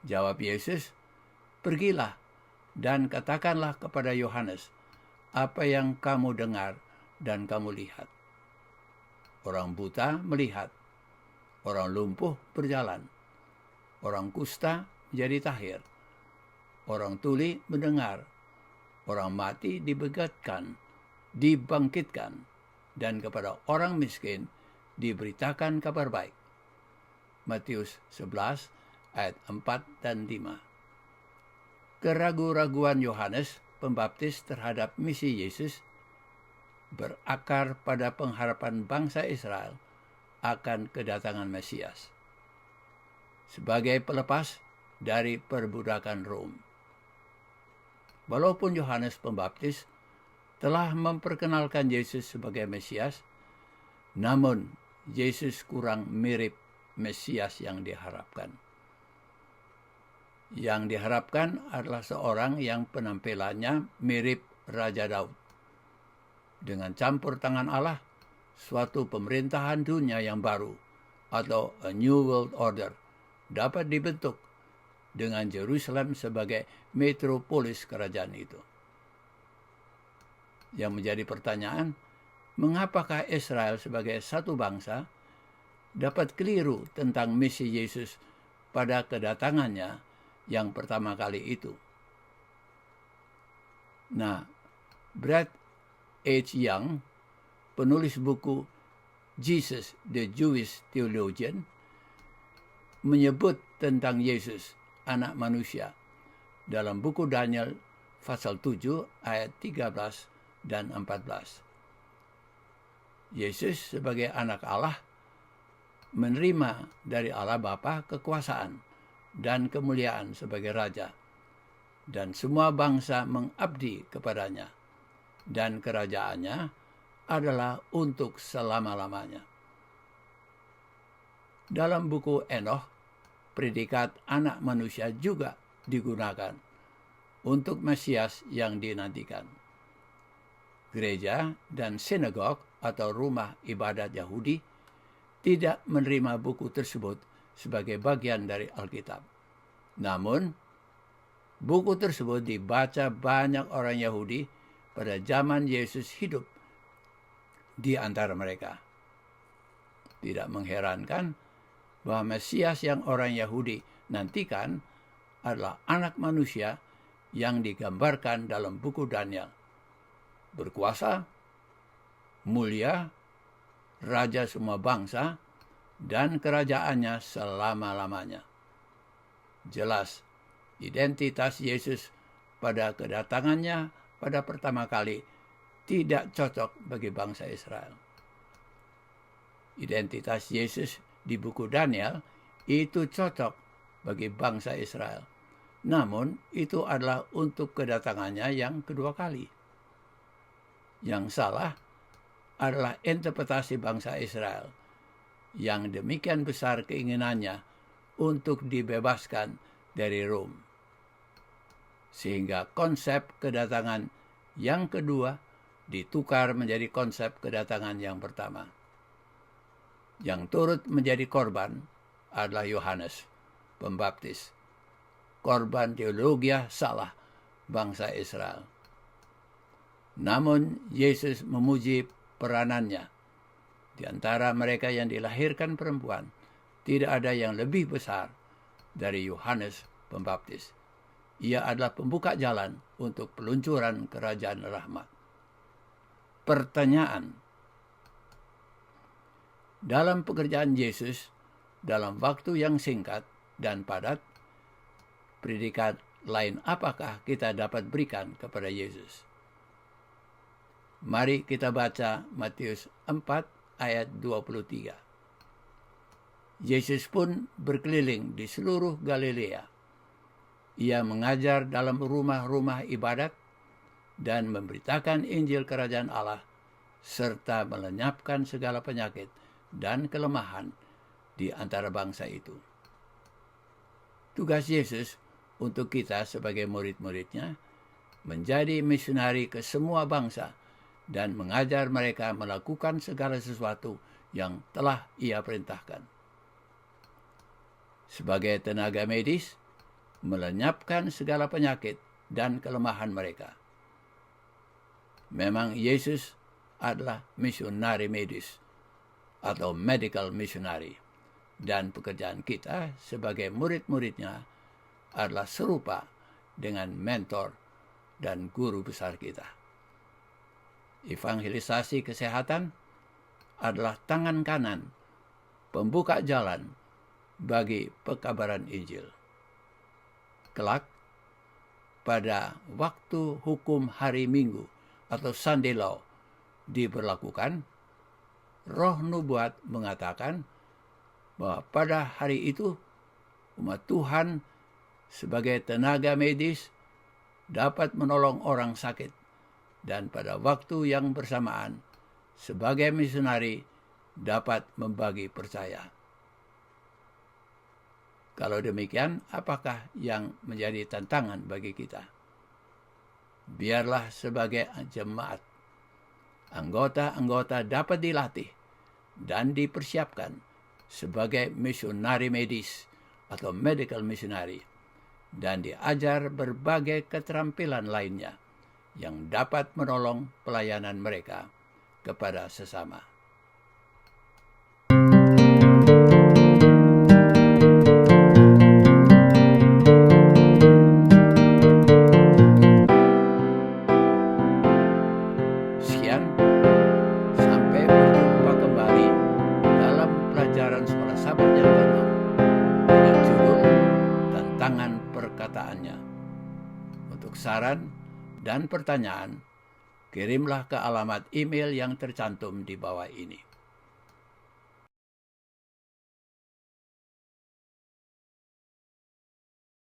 Jawab Yesus, "Pergilah dan katakanlah kepada Yohanes apa yang kamu dengar dan kamu lihat. Orang buta melihat, orang lumpuh berjalan, orang kusta menjadi tahir, orang tuli mendengar, orang mati dibangkitkan, dan kepada orang miskin diberitakan kabar baik." Matius 11 ayat 4 dan 5. Keraguan-raguan Yohanes Pembaptis terhadap misi Yesus berakar pada pengharapan bangsa Israel akan kedatangan Mesias sebagai pelepas dari perbudakan Rom. Walaupun Yohanes Pembaptis telah memperkenalkan Yesus sebagai Mesias, namun Yesus kurang mirip Mesias yang diharapkan. Yang diharapkan adalah seorang yang penampilannya mirip Raja Daud. Dengan campur tangan Allah, suatu pemerintahan dunia yang baru atau a new world order dapat dibentuk dengan Yerusalem sebagai metropolis kerajaan itu. Yang menjadi pertanyaan, mengapakah Israel sebagai satu bangsa dapat keliru tentang misi Yesus pada kedatangannya yang pertama kali itu? Nah, Brad H. Young, penulis buku Jesus, the Jewish Theologian, menyebut tentang Yesus, anak manusia, dalam buku Daniel pasal 7 ayat 13 dan 14. Yesus sebagai anak Allah menerima dari Allah Bapa kekuasaan dan kemuliaan sebagai raja, dan semua bangsa mengabdi kepadanya, dan kerajaannya adalah untuk selama-lamanya. Dalam buku Enoch, predikat anak manusia juga digunakan untuk Mesias yang dinantikan. Gereja dan sinagog atau rumah ibadat Yahudi tidak menerima buku tersebut sebagai bagian dari Alkitab. Namun, buku tersebut dibaca banyak orang Yahudi pada zaman Yesus hidup di antara mereka. Tidak mengherankan bahwa Mesias yang orang Yahudi nantikan adalah anak manusia yang digambarkan dalam buku Daniel. Berkuasa, mulia, raja semua bangsa, dan kerajaannya selama-lamanya. Jelas, identitas Yesus pada kedatangannya pada pertama kali tidak cocok bagi bangsa Israel. Identitas Yesus di buku Daniel itu cocok bagi bangsa Israel. Namun, itu adalah untuk kedatangannya yang kedua kali. Yang salah adalah interpretasi bangsa Israel yang demikian besar keinginannya untuk dibebaskan dari Rom, sehingga konsep kedatangan yang kedua ditukar menjadi konsep kedatangan yang pertama. Yang turut menjadi korban adalah Yohanes Pembaptis, korban teologi salah bangsa Israel. Namun Yesus memuji peranannya. Di antara mereka yang dilahirkan perempuan, tidak ada yang lebih besar dari Yohanes Pembaptis. Ia adalah pembuka jalan untuk peluncuran kerajaan rahmat. Pertanyaan: dalam pekerjaan Yesus dalam waktu yang singkat dan padat, predikat lain apakah kita dapat berikan kepada Yesus? Mari kita baca Matius 4 ayat 23. Yesus pun berkeliling di seluruh Galilea. Ia mengajar dalam rumah-rumah ibadat dan memberitakan Injil Kerajaan Allah, serta melenyapkan segala penyakit dan kelemahan di antara bangsa itu. Tugas Yesus untuk kita sebagai murid-muridnya menjadi misionari ke semua bangsa dan mengajar mereka melakukan segala sesuatu yang telah Ia perintahkan. Sebagai tenaga medis, melenyapkan segala penyakit dan kelemahan mereka. Memang Yesus adalah misionari medis atau medical missionary, dan pekerjaan kita sebagai murid-muridnya adalah serupa dengan mentor dan guru besar kita. Evangelisasi kesehatan adalah tangan kanan pembuka jalan bagi pekabaran Injil. Kelak, pada waktu hukum hari Minggu atau Sunday Law diberlakukan, roh nubuat mengatakan bahwa pada hari itu umat Tuhan sebagai tenaga medis dapat menolong orang sakit, dan pada waktu yang bersamaan sebagai misionari dapat membagi percaya. Kalau demikian, apakah yang menjadi tantangan bagi kita? Biarlah sebagai jemaat, anggota-anggota dapat dilatih dan dipersiapkan sebagai misionari medis atau medical missionary, dan diajar berbagai keterampilan lainnya yang dapat menolong pelayanan mereka kepada sesama. Sekian, sampai berjumpa kembali dalam pelajaran Suara Sabat yang ke-6 dengan judul Tantangan Perkataannya. Untuk saran dan pertanyaan, kirimlah ke alamat email yang tercantum di bawah ini.